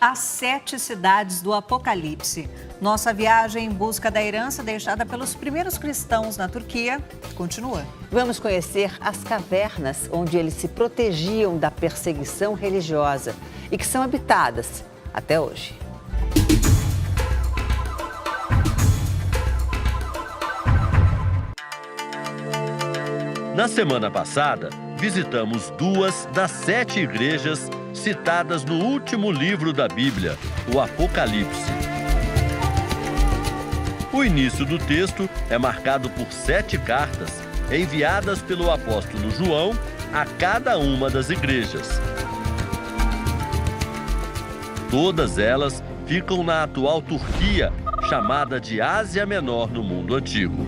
As 7 cidades do Apocalipse. Nossa viagem em busca da herança deixada pelos primeiros cristãos na Turquia continua. Vamos conhecer as cavernas onde eles se protegiam da perseguição religiosa e que são habitadas até hoje. Na semana passada, visitamos 2 das 7 igrejas citadas no último livro da Bíblia, o Apocalipse. O início do texto é marcado por 7 cartas enviadas pelo apóstolo João a cada uma das igrejas. Todas elas ficam na atual Turquia, chamada de Ásia Menor no mundo antigo.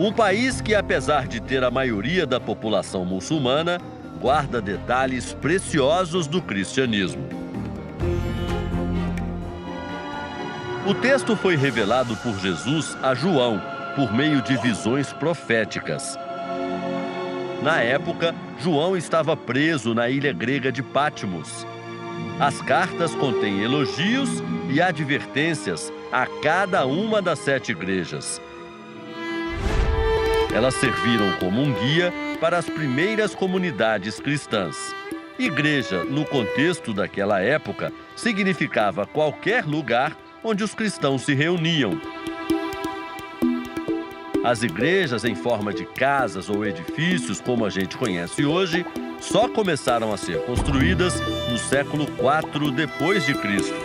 Um país que, apesar de ter a maioria da população muçulmana, guarda detalhes preciosos do cristianismo. O texto foi revelado por Jesus a João, por meio de visões proféticas. Na época, João estava preso na ilha grega de Patmos. As cartas contêm elogios e advertências a cada uma das 7 igrejas. Elas serviram como um guia para as primeiras comunidades cristãs. Igreja, no contexto daquela época, significava qualquer lugar onde os cristãos se reuniam. As igrejas em forma de casas ou edifícios, como a gente conhece hoje, só começaram a ser construídas no século IV depois de Cristo.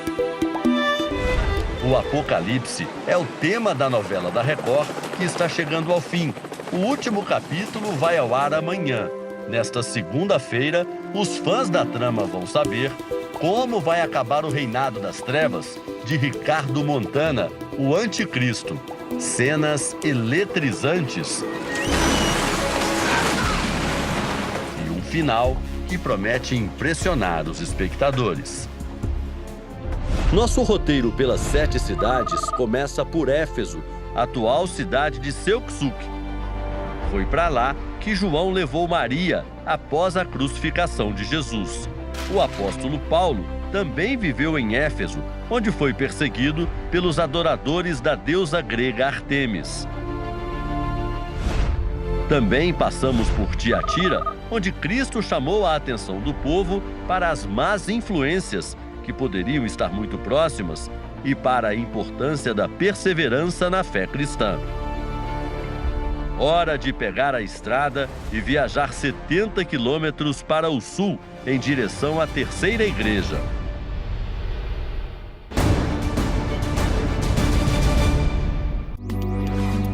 O Apocalipse é o tema da novela da Record, que está chegando ao fim. O último capítulo vai ao ar amanhã. Nesta segunda-feira, os fãs da trama vão saber como vai acabar o reinado das trevas de Ricardo Montana, o anticristo. Cenas eletrizantes. E um final que promete impressionar os espectadores. Nosso roteiro pelas 7 cidades começa por Éfeso, atual cidade de Selçuk. Foi para lá que João levou Maria após a crucificação de Jesus. O apóstolo Paulo também viveu em Éfeso, onde foi perseguido pelos adoradores da deusa grega Ártemis. Também passamos por Tiatira, onde Cristo chamou a atenção do povo para as más influências que poderiam estar muito próximas e para a importância da perseverança na fé cristã. Hora de pegar a estrada e viajar 70 quilômetros para o sul, em direção à terceira igreja.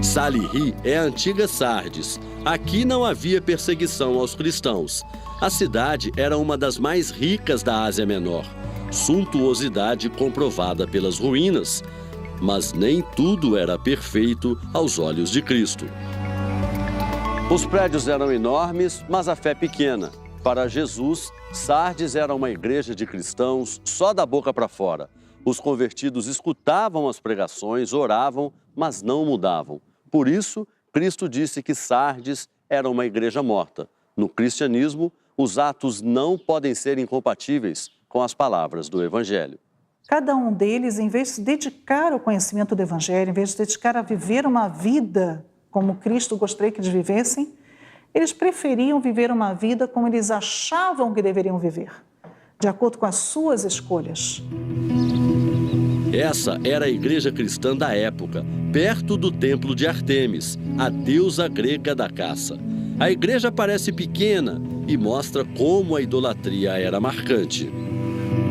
Salihli é a antiga Sardes. Aqui não havia perseguição aos cristãos. A cidade era uma das mais ricas da Ásia Menor. Suntuosidade comprovada pelas ruínas. Mas nem tudo era perfeito aos olhos de Cristo. Os prédios eram enormes, mas a fé pequena. Para Jesus, Sardes era uma igreja de cristãos só da boca para fora. Os convertidos escutavam as pregações, oravam, mas não mudavam. Por isso, Cristo disse que Sardes era uma igreja morta. No cristianismo, os atos não podem ser incompatíveis com as palavras do Evangelho. Cada um deles, em vez de se dedicar ao conhecimento do Evangelho, em vez de se dedicar a viver uma vida como Cristo gostaria que eles vivessem, eles preferiam viver uma vida como eles achavam que deveriam viver, de acordo com as suas escolhas. Essa era a igreja cristã da época, perto do templo de Ártemis, a deusa grega da caça. A igreja parece pequena e mostra como a idolatria era marcante.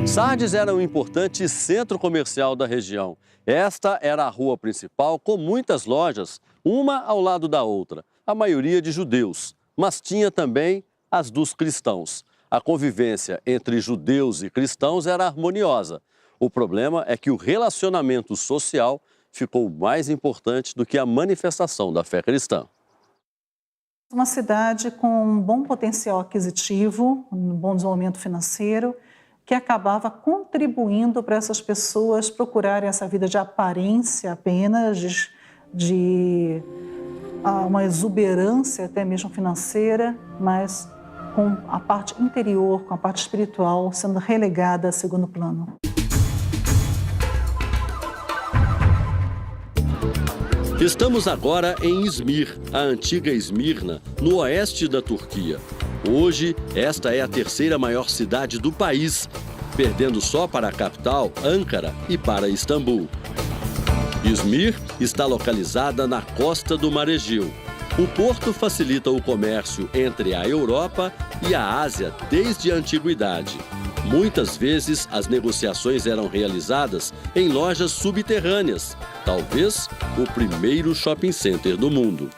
Sardes era um importante centro comercial da região. Esta era a rua principal com muitas lojas, uma ao lado da outra, a maioria de judeus, mas tinha também as dos cristãos. A convivência entre judeus e cristãos era harmoniosa. O problema é que o relacionamento social ficou mais importante do que a manifestação da fé cristã. Uma cidade com um bom potencial aquisitivo, um bom desenvolvimento financeiro, que acabava contribuindo para essas pessoas procurarem essa vida de aparência apenas, de uma exuberância até mesmo financeira, mas com a parte interior, com a parte espiritual sendo relegada a segundo plano. Estamos agora em Izmir, a antiga Esmirna, no oeste da Turquia. Hoje, esta é a terceira maior cidade do país, perdendo só para a capital, Ankara, e para Istambul. Izmir está localizada na costa do Mar Egeu. O porto facilita o comércio entre a Europa e a Ásia desde a antiguidade. Muitas vezes, as negociações eram realizadas em lojas subterrâneas, talvez o primeiro shopping center do mundo.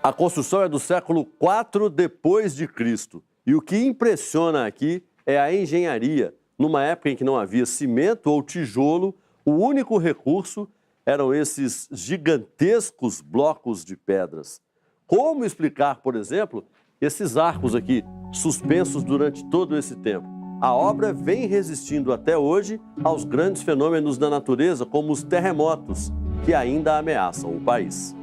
A construção é do século IV depois de Cristo. E o que impressiona aqui é a engenharia. Numa época em que não havia cimento ou tijolo, o único recurso eram esses gigantescos blocos de pedras. Como explicar, por exemplo, esses arcos aqui, suspensos durante todo esse tempo? A obra vem resistindo até hoje aos grandes fenômenos da natureza, como os terremotos, que ainda ameaçam o país.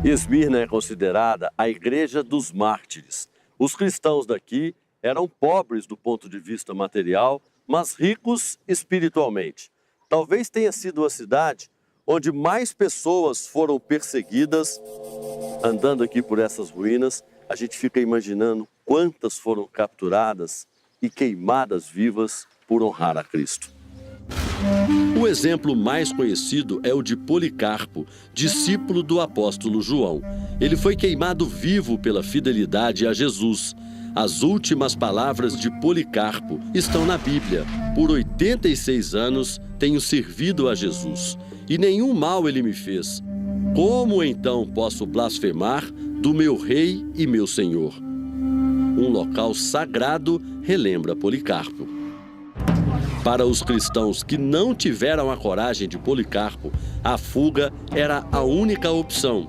Esmirna é considerada a Igreja dos Mártires. Os cristãos daqui eram pobres do ponto de vista material, mas ricos espiritualmente. Talvez tenha sido a cidade onde mais pessoas foram perseguidas. Andando aqui por essas ruínas, a gente fica imaginando quantas foram capturadas e queimadas vivas por honrar a Cristo. O exemplo mais conhecido é o de Policarpo, discípulo do apóstolo João. Ele foi queimado vivo pela fidelidade a Jesus. As últimas palavras de Policarpo estão na Bíblia. Por 86 anos tenho servido a Jesus, e nenhum mal ele me fez. Como então posso blasfemar do meu Rei e meu Senhor? Um local sagrado relembra Policarpo. Para os cristãos que não tiveram a coragem de Policarpo, a fuga era a única opção.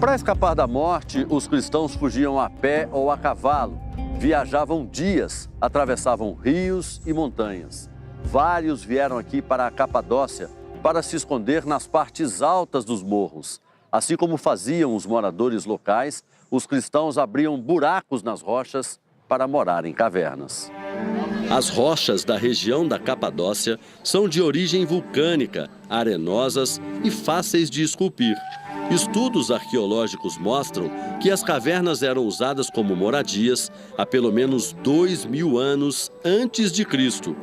Para escapar da morte, os cristãos fugiam a pé ou a cavalo. Viajavam dias, atravessavam rios e montanhas. Vários vieram aqui para a Capadócia para se esconder nas partes altas dos morros. Assim como faziam os moradores locais, os cristãos abriam buracos nas rochas para morar em cavernas. As rochas da região da Capadócia são de origem vulcânica, arenosas e fáceis de esculpir. Estudos arqueológicos mostram que as cavernas eram usadas como moradias há pelo menos 2000 anos antes de Cristo.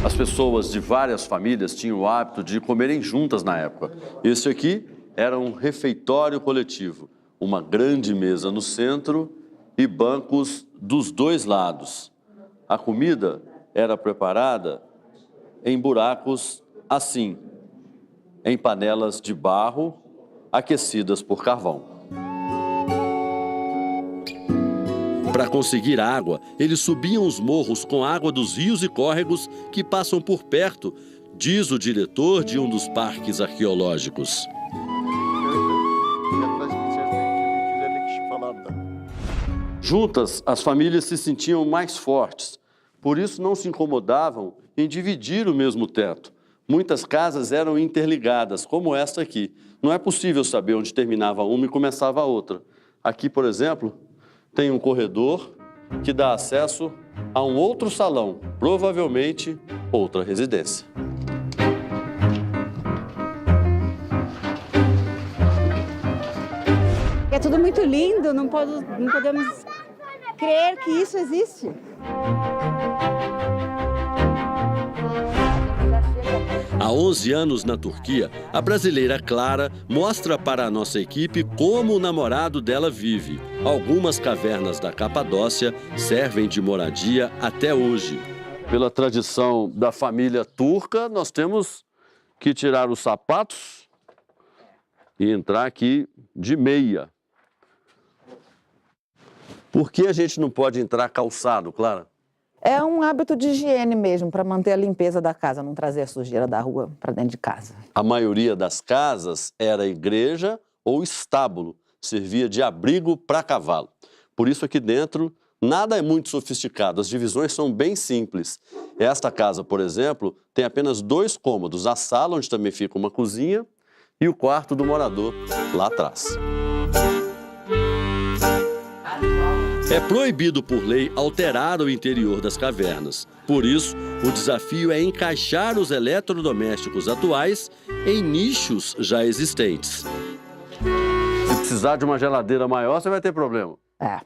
As pessoas de várias famílias tinham o hábito de comerem juntas na época. Esse aqui era um refeitório coletivo, uma grande mesa no centro e bancos dos dois lados. A comida era preparada em buracos assim, em panelas de barro, aquecidas por carvão. Para conseguir água, eles subiam os morros com água dos rios e córregos que passam por perto, diz o diretor de um dos parques arqueológicos. Juntas, as famílias se sentiam mais fortes. Por isso, não se incomodavam em dividir o mesmo teto. Muitas casas eram interligadas, como esta aqui. Não é possível saber onde terminava uma e começava a outra. Aqui, por exemplo, tem um corredor que dá acesso a um outro salão, provavelmente outra residência. É tudo muito lindo, não podemos crer que isso existe. Há 11 anos na Turquia, a brasileira Clara mostra para a nossa equipe como o namorado dela vive. Algumas cavernas da Capadócia servem de moradia até hoje. Pela tradição da família turca, nós temos que tirar os sapatos e entrar aqui de meia. Por que a gente não pode entrar calçado, Clara? É um hábito de higiene mesmo, para manter a limpeza da casa, não trazer a sujeira da rua para dentro de casa. A maioria das casas era igreja ou estábulo, servia de abrigo para cavalo. Por isso aqui dentro nada é muito sofisticado, as divisões são bem simples. Esta casa, por exemplo, tem apenas 2 cômodos, a sala onde também fica uma cozinha e o quarto do morador lá atrás. É proibido por lei alterar o interior das cavernas. Por isso, o desafio é encaixar os eletrodomésticos atuais em nichos já existentes. Se precisar de uma geladeira maior, você vai ter problema. É.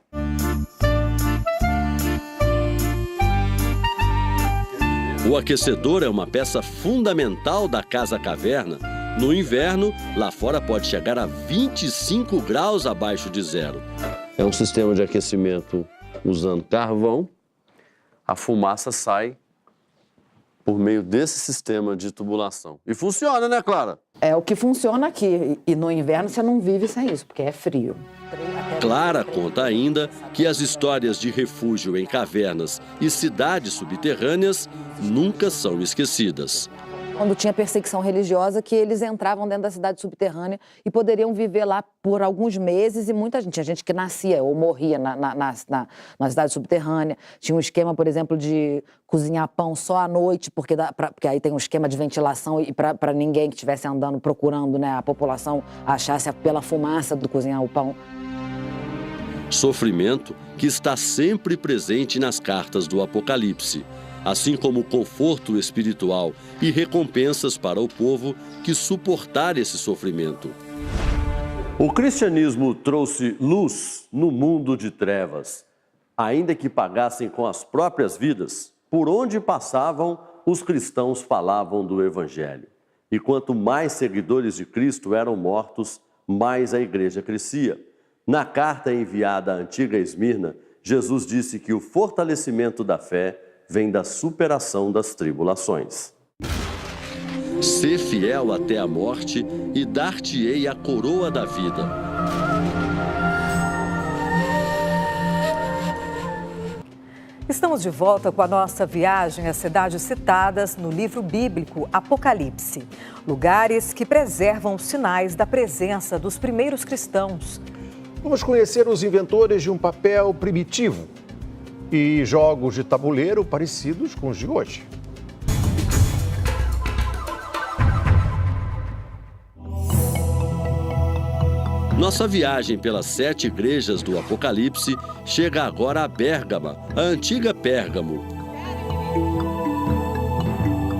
O aquecedor é uma peça fundamental da casa-caverna. No inverno, lá fora pode chegar a 25 graus abaixo de zero. É um sistema de aquecimento usando carvão. A fumaça sai por meio desse sistema de tubulação. E funciona, né, Clara? É o que funciona aqui. E no inverno você não vive sem isso, porque é frio. Clara conta ainda que as histórias de refúgio em cavernas e cidades subterrâneas nunca são esquecidas. Quando tinha perseguição religiosa, que eles entravam dentro da cidade subterrânea e poderiam viver lá por alguns meses, e muita gente, tinha gente que nascia ou morria na cidade subterrânea. Tinha um esquema, por exemplo, de cozinhar pão só à noite, porque aí tem um esquema de ventilação e para ninguém que estivesse andando procurando, né, a população achasse pela fumaça do cozinhar o pão. Sofrimento que está sempre presente nas cartas do Apocalipse, assim como conforto espiritual e recompensas para o povo que suportar esse sofrimento. O cristianismo trouxe luz no mundo de trevas. Ainda que pagassem com as próprias vidas, por onde passavam, os cristãos falavam do Evangelho. E quanto mais seguidores de Cristo eram mortos, mais a igreja crescia. Na carta enviada à antiga Esmirna, Jesus disse que o fortalecimento da fé vem da superação das tribulações. Ser fiel até a morte e dar-te-ei a coroa da vida. Estamos de volta com a nossa viagem às cidades citadas no livro bíblico Apocalipse. Lugares que preservam os sinais da presença dos primeiros cristãos. Vamos conhecer os inventores de um papel primitivo e jogos de tabuleiro parecidos com os de hoje. Nossa viagem pelas 7 igrejas do Apocalipse chega agora a Pérgamo, a antiga Pérgamo.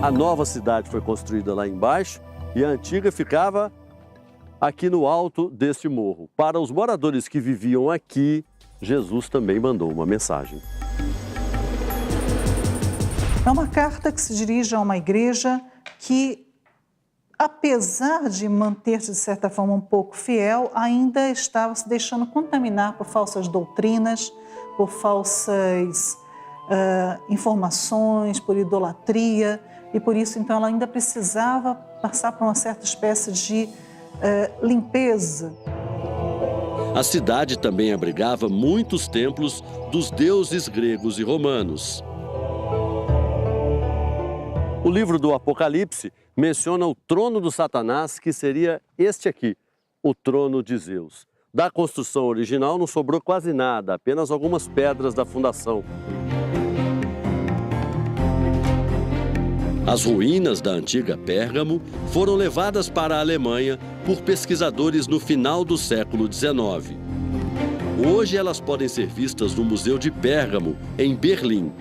A nova cidade foi construída lá embaixo e a antiga ficava aqui no alto deste morro. Para os moradores que viviam aqui, Jesus também mandou uma mensagem. É uma carta que se dirige a uma igreja que, apesar de manter-se de certa forma um pouco fiel, ainda estava se deixando contaminar por falsas doutrinas, por falsas informações, por idolatria, e por isso então ela ainda precisava passar por uma certa espécie de limpeza. A cidade também abrigava muitos templos dos deuses gregos e romanos. O livro do Apocalipse menciona o trono do Satanás, que seria este aqui, o trono de Zeus. Da construção original não sobrou quase nada, apenas algumas pedras da fundação. As ruínas da antiga Pérgamo foram levadas para a Alemanha por pesquisadores no final do século XIX. Hoje elas podem ser vistas no Museu de Pérgamo, em Berlim.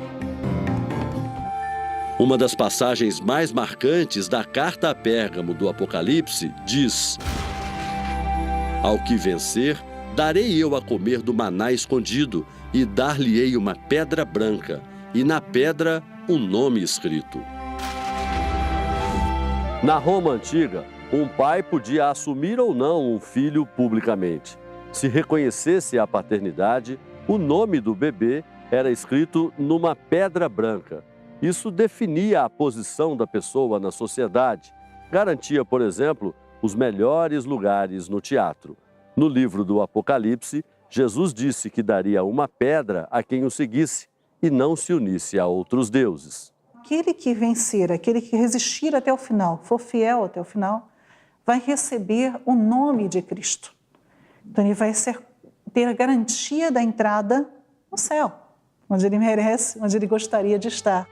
Uma das passagens mais marcantes da carta a Pérgamo do Apocalipse diz: ao que vencer, darei eu a comer do maná escondido e dar-lhe-ei uma pedra branca, e na pedra um nome escrito. Na Roma antiga, um pai podia assumir ou não um filho publicamente. Se reconhecesse a paternidade, o nome do bebê era escrito numa pedra branca. Isso definia a posição da pessoa na sociedade. Garantia, por exemplo, os melhores lugares no teatro. No livro do Apocalipse, Jesus disse que daria uma pedra a quem o seguisse e não se unisse a outros deuses. Aquele que vencer, aquele que resistir até o final, for fiel até o final, vai receber o nome de Cristo. Então ele vai ter a garantia da entrada no céu, onde ele merece, onde ele gostaria de estar.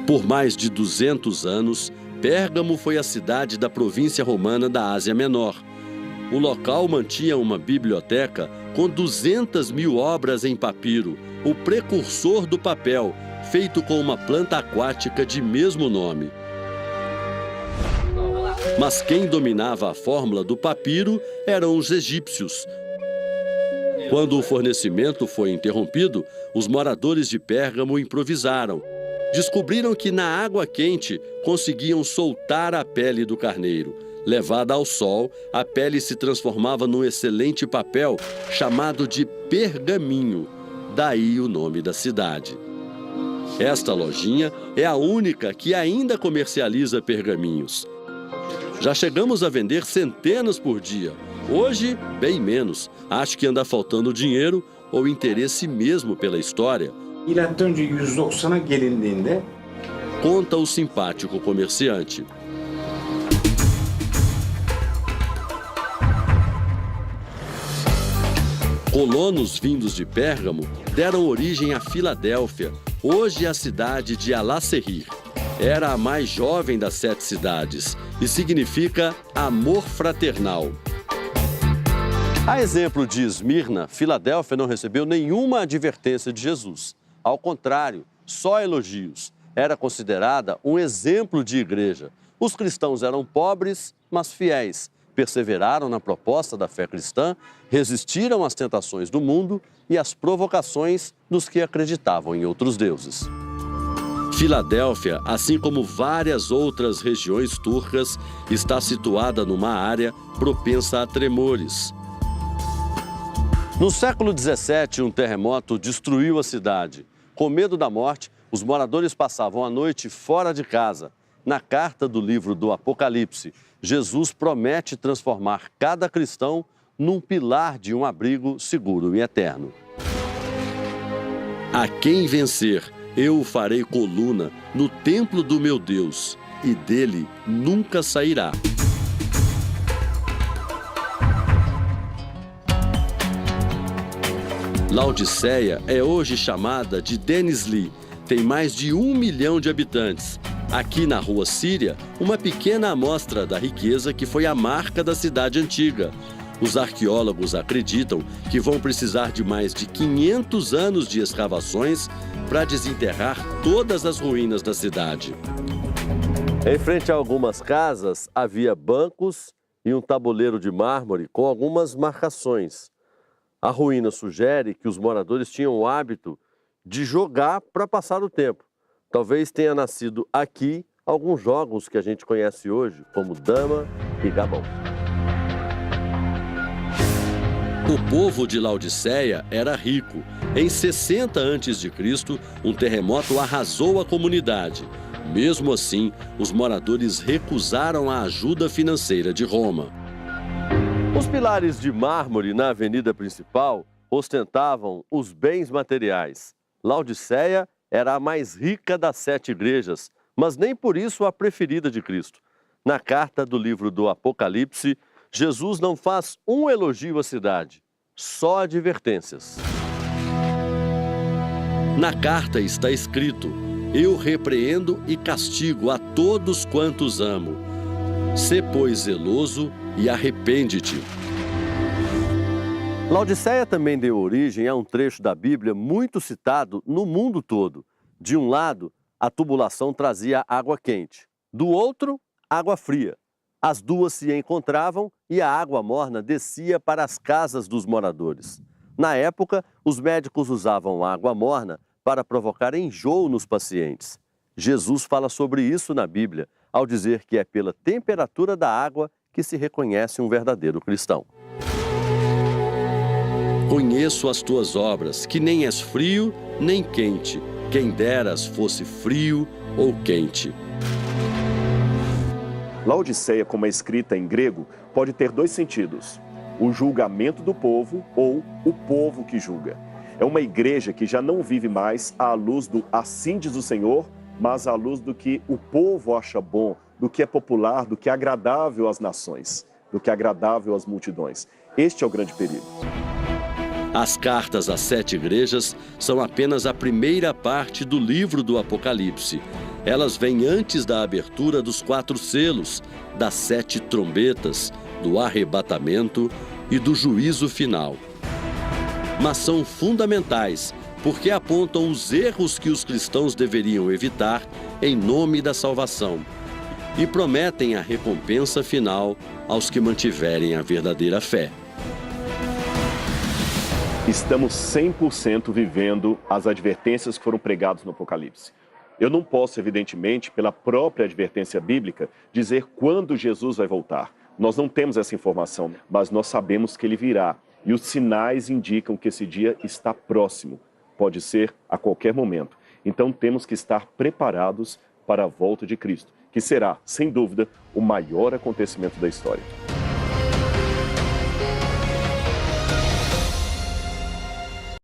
Por mais de 200 anos, Pérgamo foi a cidade da província romana da Ásia Menor. o local mantinha uma biblioteca com 200 mil obras em papiro, o precursor do papel, feito com uma planta aquática de mesmo nome. Mas quem dominava a fórmula do papiro eram os egípcios. Quando o fornecimento foi interrompido, os moradores de Pérgamo improvisaram. Descobriram que na água quente conseguiam soltar a pele do carneiro. Levada ao sol, a pele se transformava num excelente papel chamado de pergaminho. Daí o nome da cidade. Esta lojinha é a única que ainda comercializa pergaminhos. Já chegamos a vender centenas por dia. Hoje, bem menos. Acho que anda faltando dinheiro ou interesse mesmo pela história. Milattan önce 190'a gelindiğinde Conta o simpático comerciante. Colonos vindos de Pérgamo deram origem a Filadélfia, hoje a cidade de Alá-Serrir. Era a mais jovem das 7 cidades e significa amor fraternal. A exemplo de Esmirna, Filadélfia não recebeu nenhuma advertência de Jesus. Ao contrário, só elogios. Era considerada um exemplo de igreja. Os cristãos eram pobres, mas fiéis. Perseveraram na proposta da fé cristã, resistiram às tentações do mundo e às provocações dos que acreditavam em outros deuses. Filadélfia, assim como várias outras regiões turcas, está situada numa área propensa a tremores. No século XVII, um terremoto destruiu a cidade. Com medo da morte, os moradores passavam a noite fora de casa. Na carta do livro do Apocalipse, Jesus promete transformar cada cristão num pilar de um abrigo seguro e eterno. A quem vencer, eu o farei coluna no templo do meu Deus, e dele nunca sairá. Laodiceia é hoje chamada de Denizli. Tem mais de 1 milhão de habitantes. Aqui na Rua Síria, uma pequena amostra da riqueza que foi a marca da cidade antiga. Os arqueólogos acreditam que vão precisar de mais de 500 anos de escavações para desenterrar todas as ruínas da cidade. Em frente a algumas casas, havia bancos e um tabuleiro de mármore com algumas marcações. A ruína sugere que os moradores tinham o hábito de jogar para passar o tempo. Talvez tenha nascido aqui alguns jogos que a gente conhece hoje, como dama e gamão. O povo de Laodiceia era rico. Em 60 a.C., um terremoto arrasou a comunidade. Mesmo assim, os moradores recusaram a ajuda financeira de Roma. Os pilares de mármore na avenida principal ostentavam os bens materiais. Laodiceia era a mais rica das 7 igrejas, mas nem por isso a preferida de Cristo. Na carta do livro do Apocalipse, Jesus não faz um elogio à cidade, só advertências. Na carta está escrito: eu repreendo e castigo a todos quantos amo. Sê, pois, zeloso e arrepende-te. Laodiceia também deu origem a um trecho da Bíblia muito citado no mundo todo. De um lado, a tubulação trazia água quente. Do outro, água fria. As duas se encontravam e a água morna descia para as casas dos moradores. Na época, os médicos usavam água morna para provocar enjoo nos pacientes. Jesus fala sobre isso na Bíblia, ao dizer que é pela temperatura da água que se reconhece um verdadeiro cristão. Conheço as tuas obras, que nem és frio nem quente. Quem deras fosse frio ou quente. Laodiceia, como é escrita em grego, pode ter 2 sentidos: o julgamento do povo ou o povo que julga. É uma igreja que já não vive mais à luz do assim diz o Senhor, mas à luz do que o povo acha bom, do que é popular, do que é agradável às nações, do que é agradável às multidões. Este é o grande perigo. As cartas às 7 igrejas são apenas a primeira parte do livro do Apocalipse. Elas vêm antes da abertura dos 4 selos, das 7 trombetas, do arrebatamento e do juízo final. Mas são fundamentais porque apontam os erros que os cristãos deveriam evitar em nome da salvação e prometem a recompensa final aos que mantiverem a verdadeira fé. Estamos 100% vivendo as advertências que foram pregadas no Apocalipse. Eu não posso, evidentemente, pela própria advertência bíblica, dizer quando Jesus vai voltar. Nós não temos essa informação, mas nós sabemos que ele virá. E os sinais indicam que esse dia está próximo. Pode ser a qualquer momento. Então temos que estar preparados para a volta de Cristo, que será, sem dúvida, o maior acontecimento da história.